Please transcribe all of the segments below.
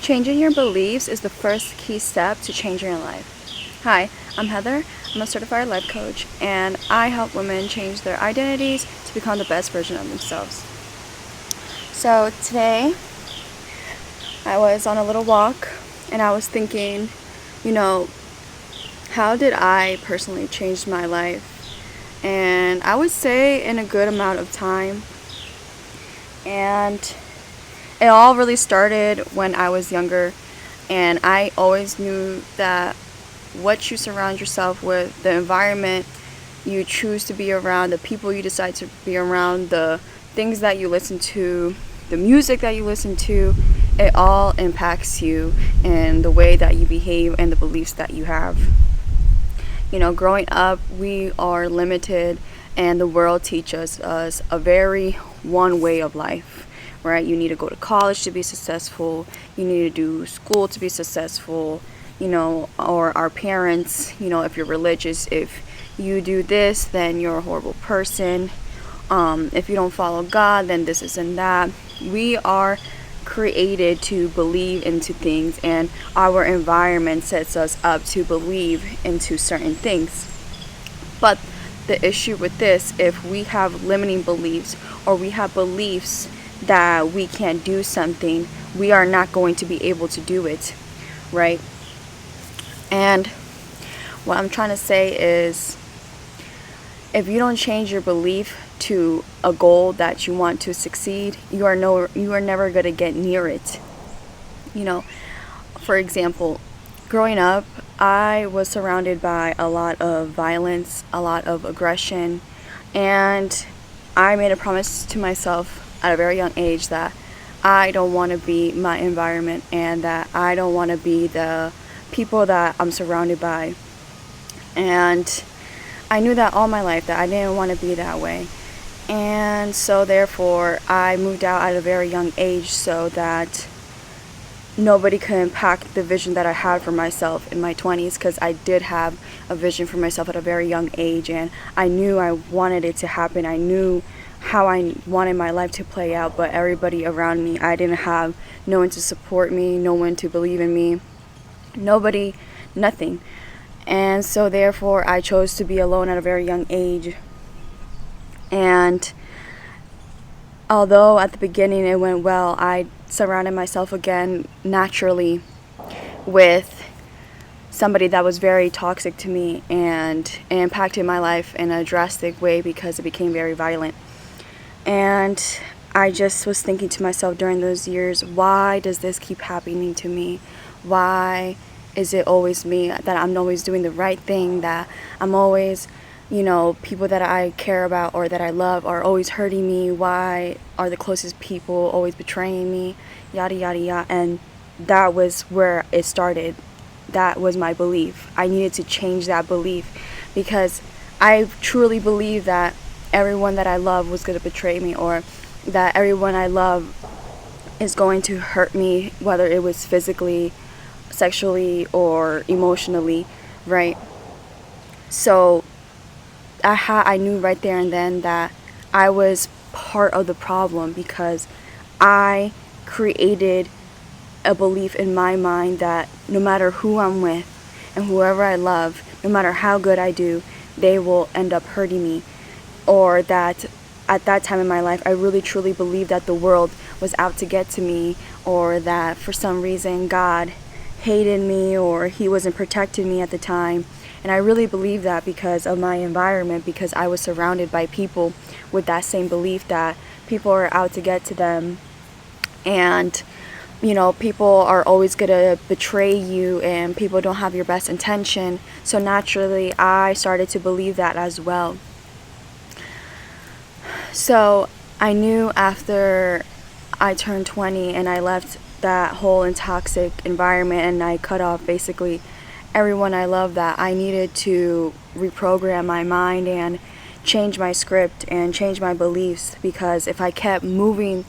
Changing your beliefs is the first key step to changing your life. Hi, I'm Heather. I'm a certified life coach, and I help women change their identities to become the best version of themselves. So today, I was on a little walk, and I was thinking, how did I personally change my life? And I would say in a good amount of time. And it all really started when I was younger, and I always knew that what you surround yourself with, the environment you choose to be around, the people you decide to be around, the things that you listen to, the music that you listen to, it all impacts you and the way that you behave and the beliefs that you have. Growing up, we are limited, and the world teaches us a very one way of life. Right? You need to go to college to be successful. You need to do school to be successful. Or our parents, if you're religious, if you do this, then you're a horrible person. If you don't follow God, then this and that. We are created to believe into things, and our environment sets us up to believe into certain things. But the issue with this, if we have limiting beliefs or we have beliefs that we can't do something, we are not going to be able to do it, right? And what I'm trying to say is, if you don't change your belief to a goal that you want to succeed, you are never going to get near it. For example, growing up, I was surrounded by a lot of violence, a lot of aggression, and I made a promise to myself at a very young age that I don't want to be my environment, and that I don't want to be the people that I'm surrounded by. And I knew that all my life, that I didn't want to be that way. And so therefore, I moved out at a very young age so that nobody could impact the vision that I had for myself in my 20s, because I did have a vision for myself at a very young age, and I knew I wanted it to happen. I knew how I wanted my life to play out, but everybody around me, I didn't have no one to support me, no one to believe in me, nobody, nothing. And so therefore, I chose to be alone at a very young age. And although at the beginning it went well, I surrounded myself again naturally with somebody that was very toxic to me, and it impacted my life in a drastic way because it became very violent. And I just was thinking to myself during those years, why does this keep happening to me? Why is it always me, that I'm always doing the right thing, that I'm always, people that I care about or that I love are always hurting me? Why are the closest people always betraying me? Yada, yada, yada. And that was where it started. That was my belief. I needed to change that belief, because I truly believe that everyone that I love was going to betray me, or that everyone I love is going to hurt me, whether it was physically, sexually, or emotionally, right? So I knew right there and then that I was part of the problem, because I created a belief in my mind that no matter who I'm with and whoever I love, no matter how good I do, they will end up hurting me. Or that at that time in my life, I really truly believed that the world was out to get to me, or that for some reason God hated me, or he wasn't protecting me at the time. And I really believed that because of my environment, because I was surrounded by people with that same belief that people are out to get to them, and people are always going to betray you, and people don't have your best intention. So naturally, I started to believe that as well. So I knew after I turned 20 and I left that whole toxic environment, and I cut off basically everyone I love, that I needed to reprogram my mind and change my script and change my beliefs, because if I kept moving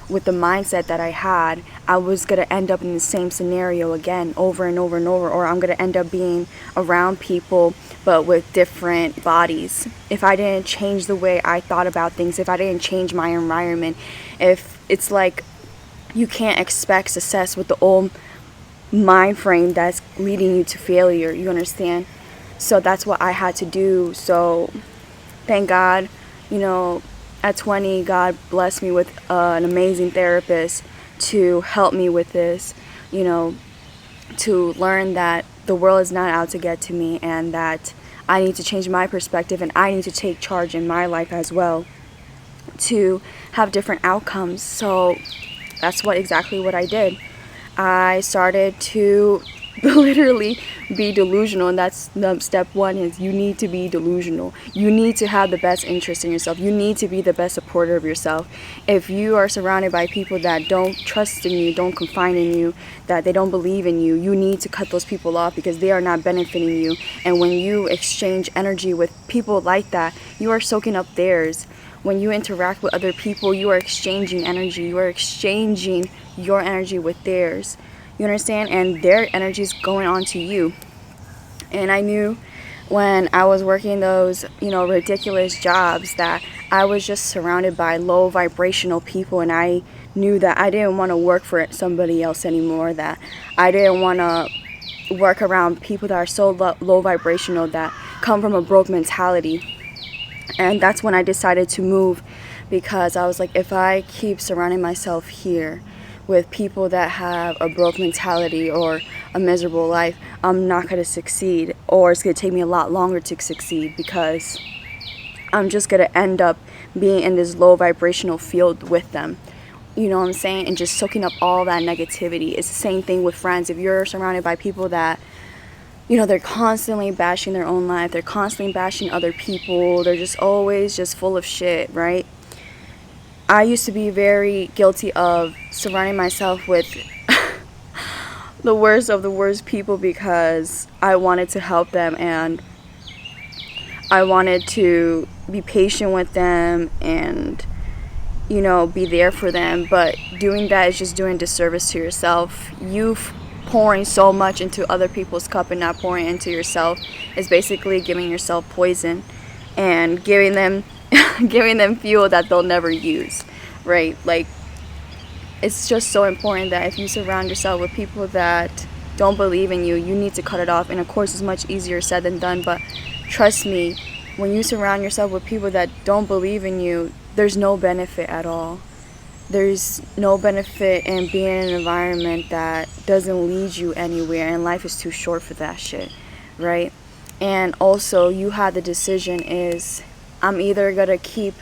with the mindset that I had, I was going to end up in the same scenario again over and over and over, or I'm going to end up being around people but with different bodies. If I didn't change the way I thought about things, if I didn't change my environment, if it's like you can't expect success with the old mind frame that's leading you to failure. You understand? So that's what I had to do. So thank God, you know, at 20, God blessed me with an amazing therapist to help me with this, you know, to learn that the world is not out to get to me, and that I need to change my perspective, and I need to take charge in my life as well to have different outcomes. So that's exactly what I did. I started to literally be delusional, and that's step one. Is you need to be delusional. You need to have the best interest in yourself. You need to be the best supporter of yourself. If you are surrounded by people that don't trust in you, don't confide in you, that they don't believe in you, you need to cut those people off, because they are not benefiting you. And when you exchange energy with people like that, you are soaking up theirs. When you interact with other people, you are exchanging energy. You are exchanging your energy with theirs. You understand? And their energy is going on to you. And I knew when I was working those, ridiculous jobs, that I was just surrounded by low vibrational people, and I knew that I didn't want to work for somebody else anymore, that I didn't want to work around people that are so low vibrational, that come from a broke mentality. And that's when I decided to move, because I was like, if I keep surrounding myself here with people that have a broke mentality or a miserable life, I'm not going to succeed, or it's going to take me a lot longer to succeed, because I'm just going to end up being in this low vibrational field with them. You know what I'm saying? And just soaking up all that negativity. It's the same thing with friends. If you're surrounded by people that, they're constantly bashing their own life, they're constantly bashing other people, they're just always just full of shit, right? I used to be very guilty of surrounding myself with the worst of the worst people, because I wanted to help them, and I wanted to be patient with them, and be there for them. But doing that is just doing disservice to yourself. You pouring so much into other people's cup and not pouring into yourself is basically giving yourself poison and giving them giving them fuel that they'll never use, right? Like, it's just so important that if you surround yourself with people that don't believe in you, you need to cut it off. And of course, it's much easier said than done, but trust me, when you surround yourself with people that don't believe in you, there's no benefit at all. There's no benefit in being in an environment that doesn't lead you anywhere, and life is too short for that shit, right? And also, you had the decision is, I'm either gonna keep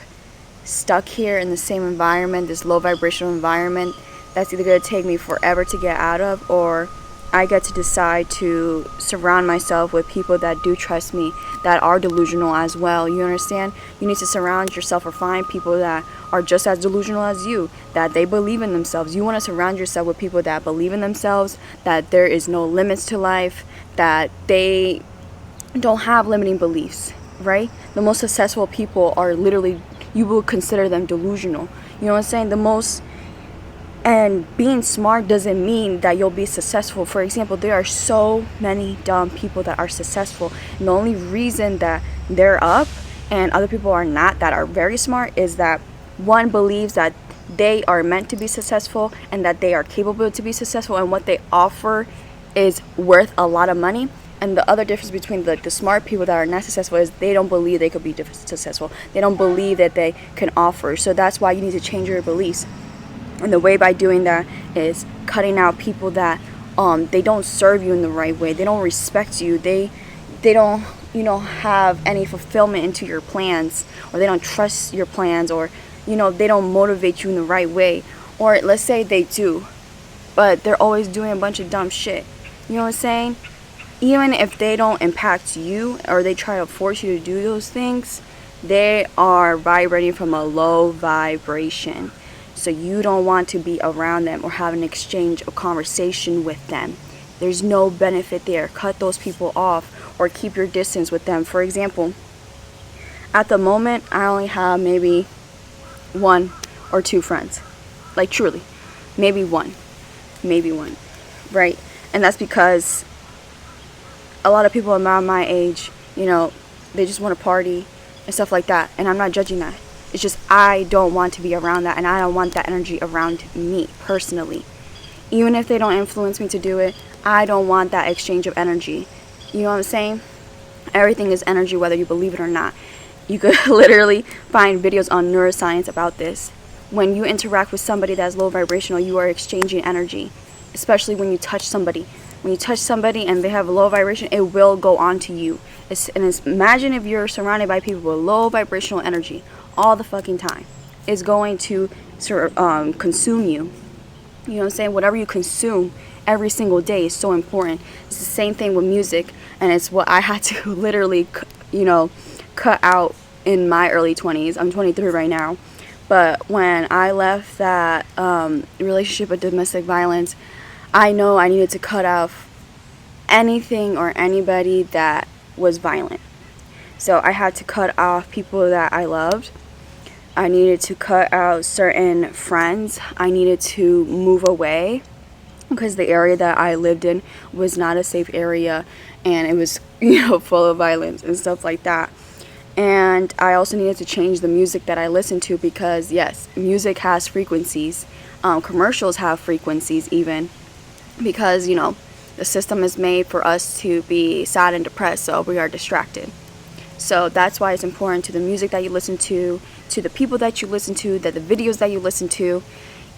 stuck here in the same environment, this low vibrational environment that's either gonna take me forever to get out of, or I get to decide to surround myself with people that do trust me, that are delusional as well. You understand? You need to surround yourself or find people that are just as delusional as you, that they believe in themselves. You want to surround yourself with people that believe in themselves, that there is no limits to life, that they don't have limiting beliefs, right? The most successful people are literally, you will consider them delusional. You know what I'm saying? And being smart doesn't mean that you'll be successful. For example, there are so many dumb people that are successful. And the only reason that they're up and other people are not, that are very smart, is that one believes that they are meant to be successful and that they are capable to be successful, and what they offer is worth a lot of money. And the other difference between the smart people that are not successful is they don't believe they could be successful. They don't believe that they can offer. So that's why you need to change your beliefs. And the way by doing that is cutting out people that they don't serve you in the right way. They don't respect you. They don't have any fulfillment into your plans, or they don't trust your plans, or they don't motivate you in the right way. Or let's say they do, but they're always doing a bunch of dumb shit. You know what I'm saying? Even if they don't impact you, or they try to force you to do those things, they are vibrating from a low vibration. So you don't want to be around them or have an exchange or conversation with them. There's no benefit there. Cut those people off, or keep your distance with them. For example, at the moment, I only have maybe 1 or 2 friends. Like, truly. Maybe one, right? And that's because a lot of people around my age, they just want to party and stuff like that. And I'm not judging that. It's just I don't want to be around that, and I don't want that energy around me personally. Even if they don't influence me to do it, I don't want that exchange of energy. You know what I'm saying? Everything is energy, whether you believe it or not. You could literally find videos on neuroscience about this. When you interact with somebody that's low vibrational, you are exchanging energy, especially when you touch somebody. When you touch somebody and they have a low vibration, it will go on to you. Imagine if you're surrounded by people with low vibrational energy all the fucking time. It's going to consume you. You know what I'm saying? Whatever you consume every single day is so important. It's the same thing with music, and it's what I had to literally, cut out in my early 20s. I'm 23 right now. But when I left that relationship with domestic violence, I know I needed to cut off anything or anybody that was violent. So I had to cut off people that I loved. I needed to cut out certain friends. I needed to move away because the area that I lived in was not a safe area, and it was, full of violence and stuff like that. And I also needed to change the music that I listened to because, yes, music has frequencies. Commercials have frequencies even because, the system is made for us to be sad and depressed, so we are distracted. So that's why it's important to the music that you listen to the people that you listen to, the videos that you listen to.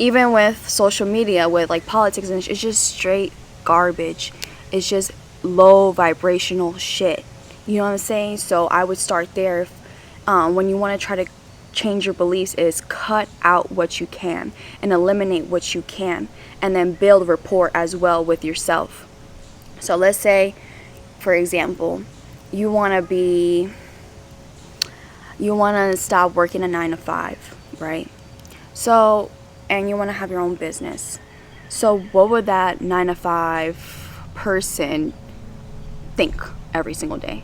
Even with social media, with like politics, and it's just straight garbage. It's just low vibrational shit. You know what I'm saying? So I would start there. When you want to try to change your beliefs, is cut out what you can and eliminate what you can, and then build rapport as well with yourself. So let's say, for example, you want to stop working a 9 to 5, right? So, and you want to have your own business. So what would that 9 to 5 person think every single day?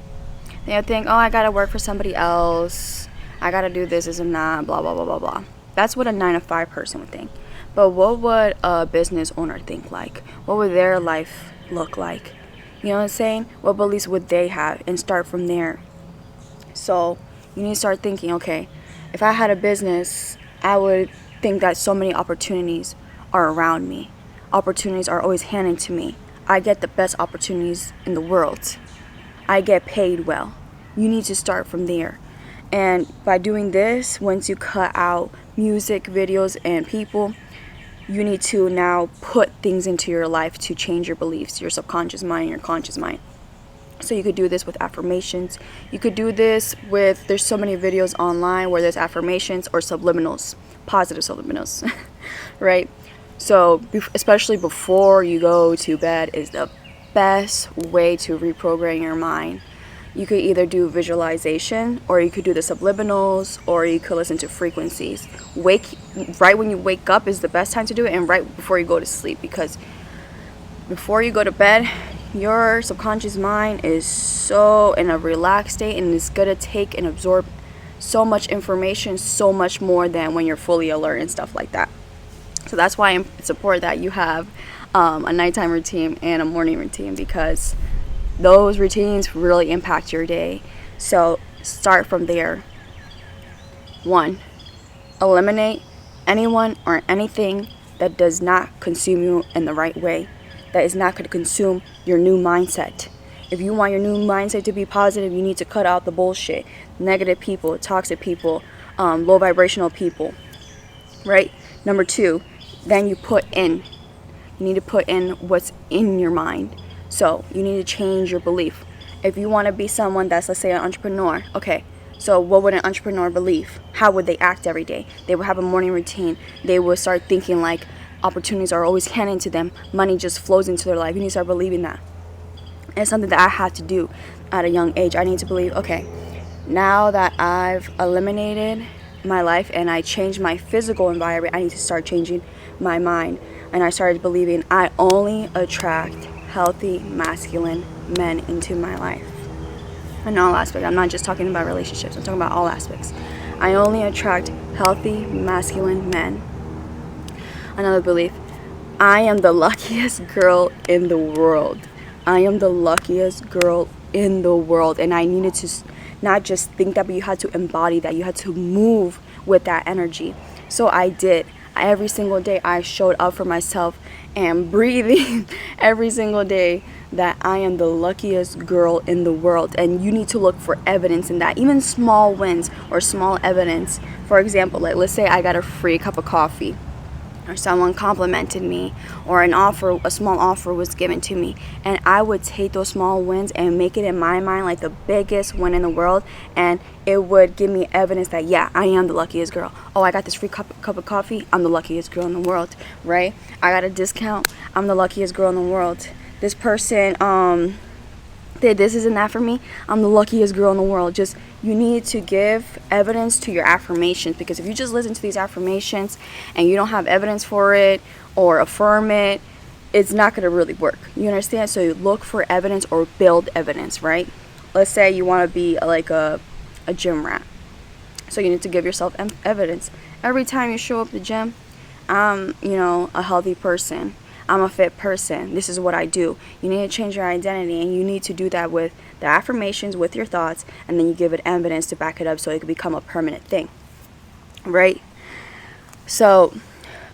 They would think, oh, I gotta work for somebody else, I gotta do this and that, blah blah blah blah blah. That's what a 9 to 5 person would think. But what would a business owner think like? What would their life look like? You know what I'm saying? What beliefs would they have? And start from there. So you need to start thinking, okay, if I had a business, I would think that so many opportunities are around me. Opportunities are always handed to me. I get the best opportunities in the world. I get paid well. You need to start from there. And by doing this, once you cut out music, videos, and people, you need to now put things into your life to change your beliefs, your subconscious mind, and your conscious mind. So you could do this with affirmations. You could do this with, there's so many videos online where there's affirmations or subliminals, positive subliminals, right? So especially before you go to bed is the best way to reprogram your mind. You could either do visualization, or you could do the subliminals, or you could listen to frequencies. Right when you wake up is the best time to do it, and right before you go to sleep, because before you go to bed, your subconscious mind is so in a relaxed state, and it's gonna take and absorb so much information, so much more than when you're fully alert and stuff like that. So that's why it's important that you have a nighttime routine and a morning routine, because those routines really impact your day. So start from there. 1, eliminate anyone or anything that does not consume you in the right way, that is not going to consume your new mindset. If you want your new mindset to be positive, you need to cut out the bullshit, negative people, toxic people, low vibrational people, right? Number 2, then you need to put in what's in your mind. So you need to change your belief. If you want to be someone that's, let's say, an entrepreneur, okay, so what would an entrepreneur believe? How would they act every day? They would have a morning routine. They would start thinking like opportunities are always handed to them. Money just flows into their life. You need to start believing that. And it's something that I had to do at a young age. I need to believe, okay, now that I've eliminated my life and I changed my physical environment, I need to start changing my mind. And I started believing I only attract healthy, masculine men into my life. In all aspects. I'm not just talking about relationships. I'm talking about all aspects. I only attract healthy, masculine men. Another belief. I am the luckiest girl in the world. I am the luckiest girl in the world. And I needed to not just think that, but you had to embody that. You had to move with that energy. So I did. every single day I showed up for myself and breathing every single day that I am the luckiest girl in the world. And you need to look for evidence in that, even small wins or small evidence. For example, like let's say I got a free cup of coffee, or someone complimented me, or a small offer was given to me, and I would take those small wins and make it in my mind like the biggest win in the world, and it would give me evidence that yeah, I am the luckiest girl. Oh, I got this free cup of coffee, I'm the luckiest girl in the world, right? I got a discount, I'm the luckiest girl in the world. This person did this and that for me, I'm the luckiest girl in the world. Just, you need to give evidence to your affirmations, because if you just listen to these affirmations and you don't have evidence for it or affirm it, it's not going to really work. You understand? So you look for evidence or build evidence, right? Let's say you want to be like a gym rat. So you need to give yourself evidence. Every time you show up at the gym, I'm, a healthy person. I'm a fit person. This is what I do. You need to change your identity, and you need to do that with the affirmations, with your thoughts, and then you give it evidence to back it up so it can become a permanent thing, right? So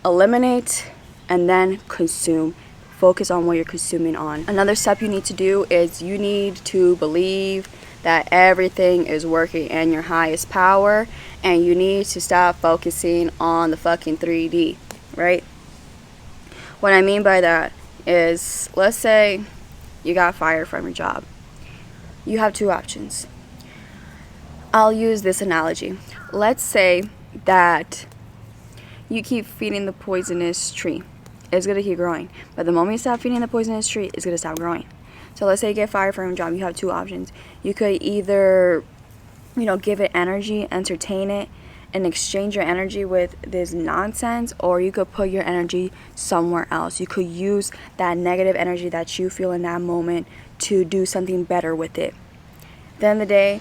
eliminate and then consume. Focus on what you're consuming on. Another step you need to do is you need to believe that everything is working in your highest power, and you need to stop focusing on the fucking 3D, right? What I mean by that is, let's say you got fired from your job. You have two options. I'll use this analogy. Let's say that you keep feeding the poisonous tree. It's going to keep growing. But the moment you stop feeding the poisonous tree, it's going to stop growing. So let's say you get fired from your job. You have two options. You could either, give it energy, entertain it, and exchange your energy with this nonsense, or you could put your energy somewhere else. You could use that negative energy that you feel in that moment to do something better with it. At the end of the day,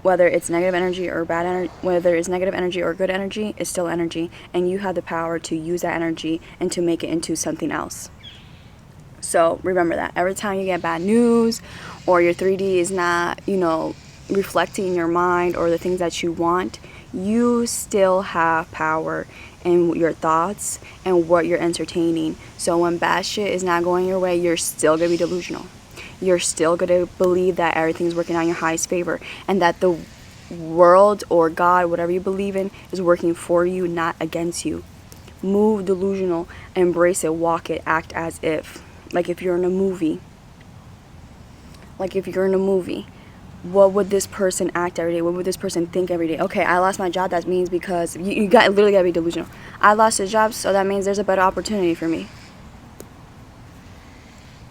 whether it's negative energy or bad energy, whether it's negative energy or good energy, it's still energy, and you have the power to use that energy and to make it into something else. So remember that every time you get bad news, or your 3D is not, reflecting your mind or the things that you want, you still have power in your thoughts and what you're entertaining. So when bad shit is not going your way, you're still gonna be delusional. You're still gonna believe that everything's working on your highest favor, and that the world or God, whatever you believe in, is working for you, not against you. Move delusional, embrace it, walk it, act as if. Like if you're in a movie. What would this person act every day? What would this person think every day? Okay, I lost my job. That means because you literally gotta be delusional. I lost a job, so that means there's a better opportunity for me.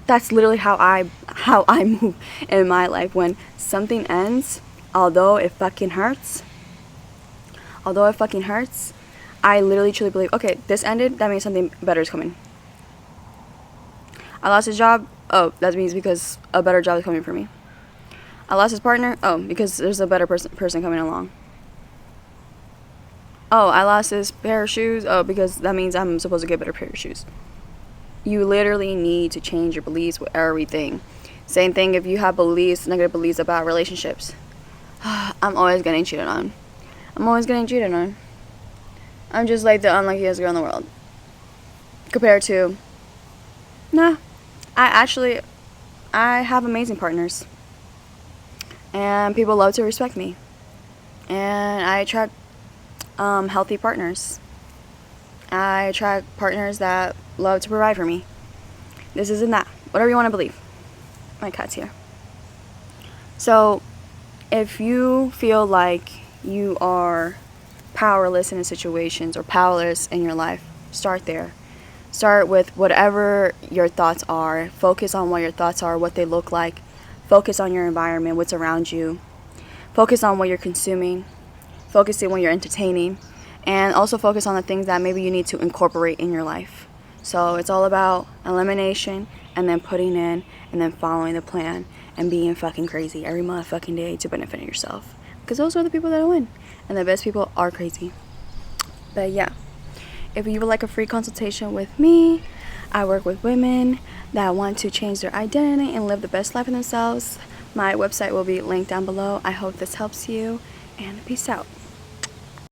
That's literally how I move in my life. When something ends, although it fucking hurts, I literally truly believe, okay, this ended, that means something better is coming. I lost a job, oh, that means because a better job is coming for me. I lost his partner, oh, because there's a better person coming along. Oh, I lost this pair of shoes, oh, because that means I'm supposed to get a better pair of shoes. You literally need to change your beliefs with everything. Same thing if you have negative beliefs about relationships. I'm always getting cheated on. I'm just like the unluckiest girl in the world. Compared to, nah, I have amazing partners. And people love to respect me. And I attract healthy partners. I attract partners that love to provide for me. This isn't that. Whatever you want to believe. My cat's here. So, if you feel like you are powerless in situations or powerless in your life, start there. Start with whatever your thoughts are. Focus on what your thoughts are, what they look like. Focus on your environment, what's around you. Focus on what you're consuming. Focus on what you're entertaining. And also focus on the things that maybe you need to incorporate in your life. So it's all about elimination, and then putting in, and then following the plan, and being fucking crazy every motherfucking day to benefit yourself. Because those are the people that win. And the best people are crazy. But yeah. If you would like a free consultation with me, I work with women that want to change their identity and live the best life in themselves. My website will be linked down below. I hope this helps you, and peace out.